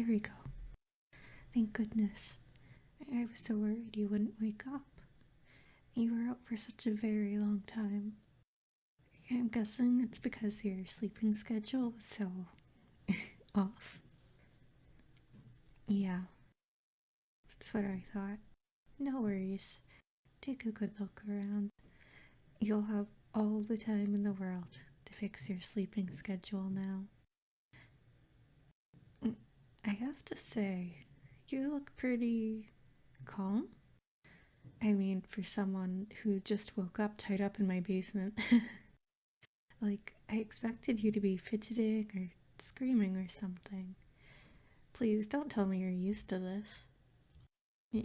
There we go. Thank goodness. I was so worried you wouldn't wake up. You were out for such a very long time. I'm guessing it's because your sleeping schedule was so off. Yeah, that's what I thought. No worries. Take a good look around. You'll have all the time in the world to fix your sleeping schedule now. I have to say, you look pretty calm. I mean, for someone who just woke up tied up in my basement. Like, I expected you to be fidgeting or screaming or something. Please don't tell me you're used to this.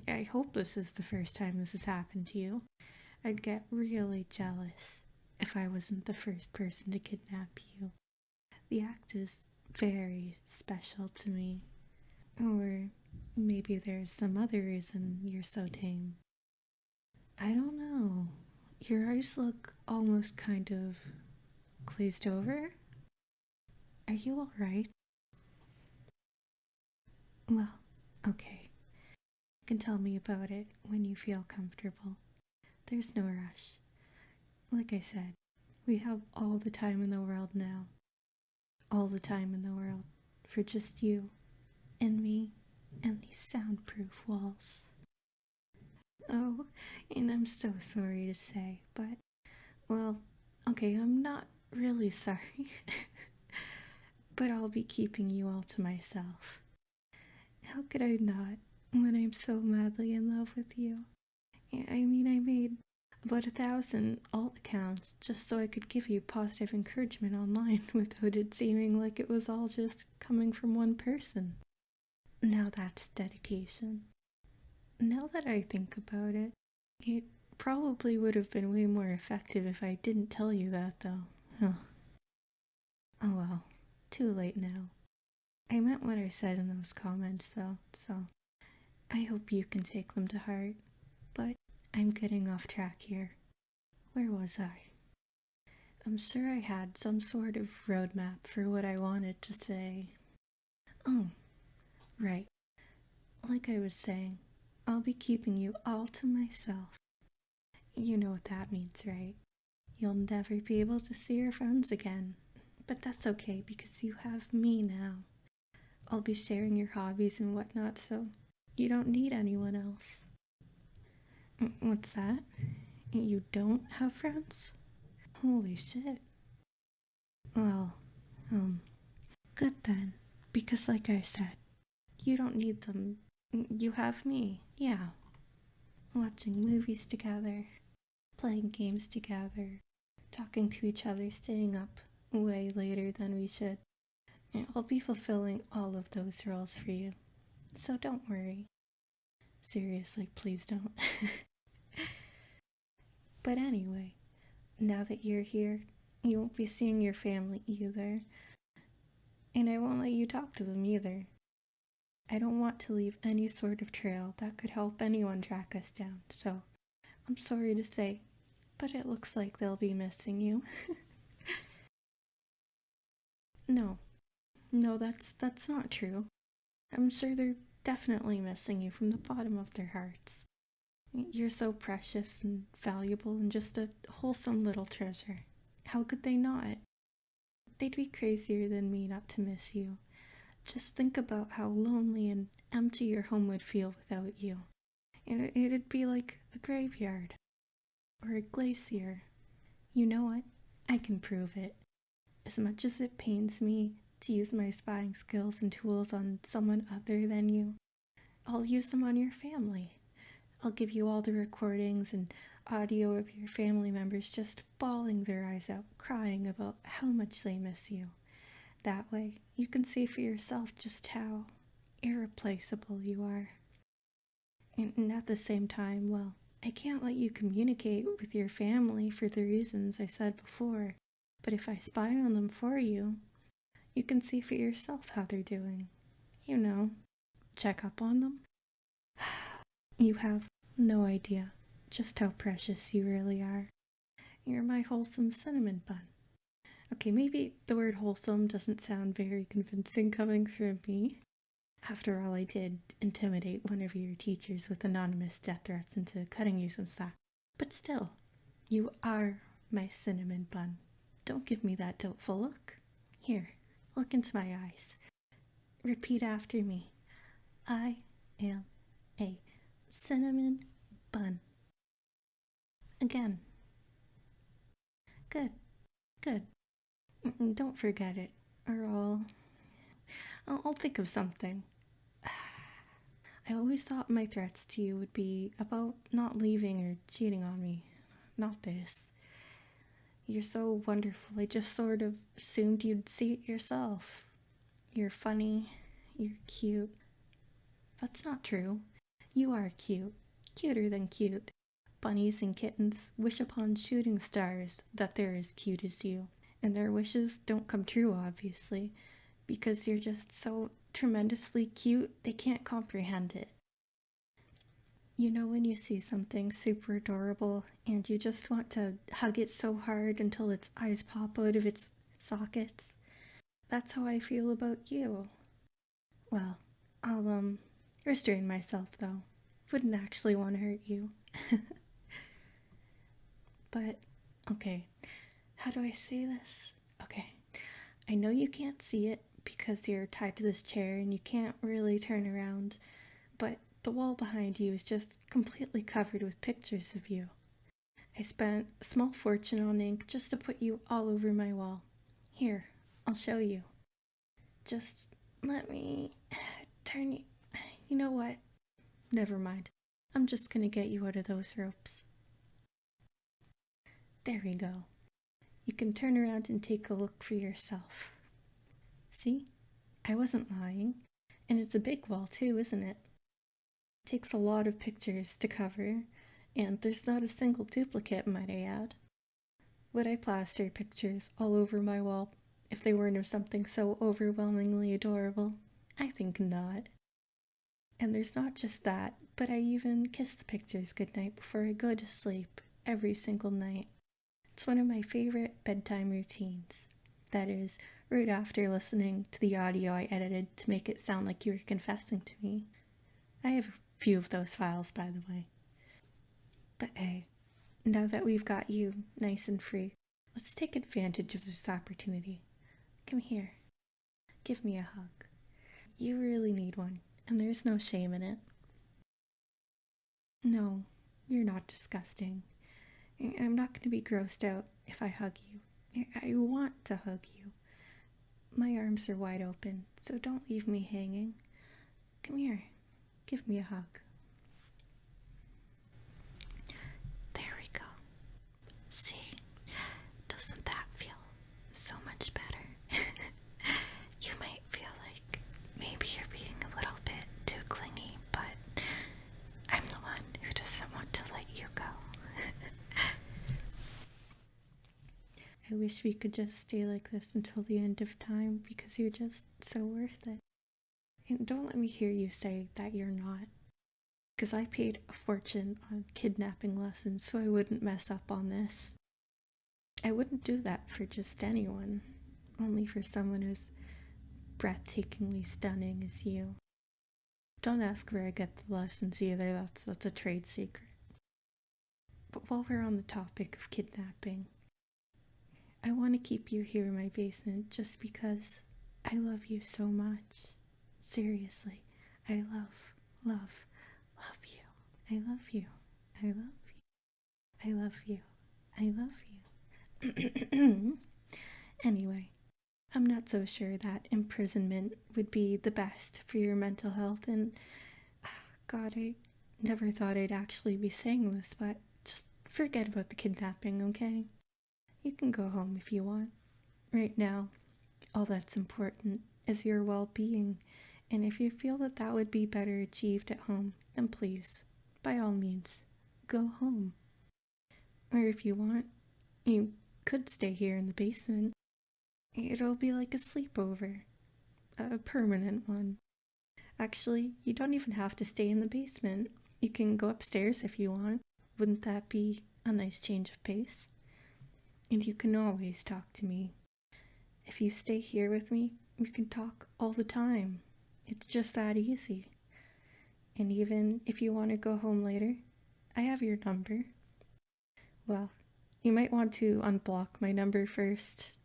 I hope this is the first time this has happened to you. I'd get really jealous if I wasn't the first person to kidnap you. The act is very special to me. Or maybe there's some other reason you're so tame. I don't know. Your eyes look almost kind of glazed over. Are you alright? Well, okay. You can tell me about it when you feel comfortable. There's no rush. Like I said, we have all the time in the world now. All the time in the world for just you and me and these soundproof walls. Oh, and I'm so sorry to say, but, well, okay, I'm not really sorry. But I'll be keeping you all to myself. How could I not when I'm so madly in love with you? I mean, I made about 1,000 alt accounts just so I could give you positive encouragement online without it seeming like it was all just coming from one person. Now that's dedication. Now that I think about it, it probably would have been way more effective if I didn't tell you that, though. Oh well, too late now. I meant what I said in those comments, though, so I hope you can take them to heart. But I'm getting off track here. Where was I? I'm sure I had some sort of roadmap for what I wanted to say. Oh, right. Like I was saying, I'll be keeping you all to myself. You know what that means, right? You'll never be able to see your friends again. But that's okay because you have me now. I'll be sharing your hobbies and whatnot, so you don't need anyone else. What's that? You don't have friends? Holy shit. Well, good then. Because like I said, you don't need them. You have me. Yeah. Watching movies together, playing games together, talking to each other, staying up way later than we should. I'll be fulfilling all of those roles for you. So don't worry. Seriously, please don't. But anyway, now that you're here, you won't be seeing your family either. And I won't let you talk to them either. I don't want to leave any sort of trail that could help anyone track us down, so I'm sorry to say, but it looks like they'll be missing you. No, that's not true. I'm sure they're definitely missing you from the bottom of their hearts. You're so precious and valuable and just a wholesome little treasure. How could they not? They'd be crazier than me not to miss you. Just think about how lonely and empty your home would feel without you. And it'd be like a graveyard. Or a glacier. You know what? I can prove it. As much as it pains me to use my spying skills and tools on someone other than you, I'll use them on your family. I'll give you all the recordings and audio of your family members just bawling their eyes out, crying about how much they miss you. That way, you can see for yourself just how irreplaceable you are. And at the same time, well, I can't let you communicate with your family for the reasons I said before, but if I spy on them for you, you can see for yourself how they're doing. You know, check up on them. You have no idea just how precious you really are. You're my wholesome cinnamon bun. Okay, maybe the word wholesome doesn't sound very convincing coming from me. After all, I did intimidate one of your teachers with anonymous death threats into cutting you some slack. But still, you are my cinnamon bun. Don't give me that doubtful look. Here, look into my eyes. Repeat after me. I am a cinnamon bun. Again. Good, good. Don't forget it, or I'll think of something. I always thought my threats to you would be about not leaving or cheating on me. Not this. You're so wonderful, I just sort of assumed you'd see it yourself. You're funny, you're cute. That's not true. You are cute. Cuter than cute. Bunnies and kittens wish upon shooting stars that they're as cute as you. And their wishes don't come true, obviously, because you're just so tremendously cute, they can't comprehend it. You know when you see something super adorable and you just want to hug it so hard until its eyes pop out of its sockets? That's how I feel about you. Well, I'll restrain myself though. Wouldn't actually want to hurt you. But, okay, how do I say this? Okay, I know you can't see it because you're tied to this chair and you can't really turn around, but the wall behind you is just completely covered with pictures of you. I spent a small fortune on ink just to put you all over my wall. Here, I'll show you. Just let me turn you. You know what? Never mind. I'm just gonna get you out of those ropes. There we go. You can turn around and take a look for yourself. See? I wasn't lying. And it's a big wall too, isn't it? It takes a lot of pictures to cover, and there's not a single duplicate, might I add. Would I plaster pictures all over my wall if they weren't of something so overwhelmingly adorable? I think not. And there's not just that, but I even kiss the pictures goodnight before I go to sleep every single night. It's one of my favorite bedtime routines. That is, right after listening to the audio I edited to make it sound like you were confessing to me. I have a few of those files, by the way. But hey, now that we've got you nice and free, let's take advantage of this opportunity. Come here. Give me a hug. You really need one, and there's no shame in it. No, you're not disgusting. I'm not going to be grossed out if I hug you. I want to hug you. My arms are wide open, so don't leave me hanging. Come here. Give me a hug. There we go. See? Doesn't that feel so much better? You might feel like maybe you're being a little bit too clingy, but I'm the one who doesn't want to let you go. I wish we could just stay like this until the end of time because you're just so worth it. And don't let me hear you say that you're not. Because I paid a fortune on kidnapping lessons so I wouldn't mess up on this. I wouldn't do that for just anyone. Only for someone as breathtakingly stunning as you. Don't ask where I get the lessons either, that's a trade secret. But while we're on the topic of kidnapping, I want to keep you here in my basement just because I love you so much. Seriously, I love you. I love you. I love you. I love you. I love you. Anyway, I'm not so sure that imprisonment would be the best for your mental health, and God, I never thought I'd actually be saying this, but just forget about the kidnapping, okay? You can go home if you want. Right now, all that's important is your well-being, and if you feel that that would be better achieved at home, then please, by all means, go home. Or if you want, you could stay here in the basement. It'll be like a sleepover. A permanent one. Actually, you don't even have to stay in the basement. You can go upstairs if you want. Wouldn't that be a nice change of pace? And you can always talk to me. If you stay here with me, we can talk all the time. It's just that easy. And even if you want to go home later, I have your number. Well, you might want to unblock my number first.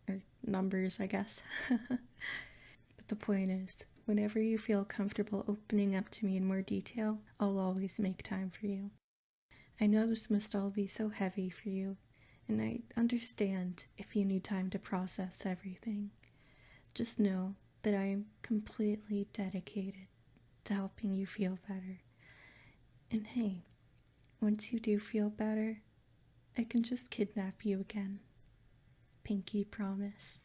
Or numbers, I guess. But the point is, whenever you feel comfortable opening up to me in more detail, I'll always make time for you. I know this must all be so heavy for you, and I understand if you need time to process everything. Just know that I am completely dedicated to helping you feel better. And hey, once you do feel better, I can just kidnap you again. Pinky promise.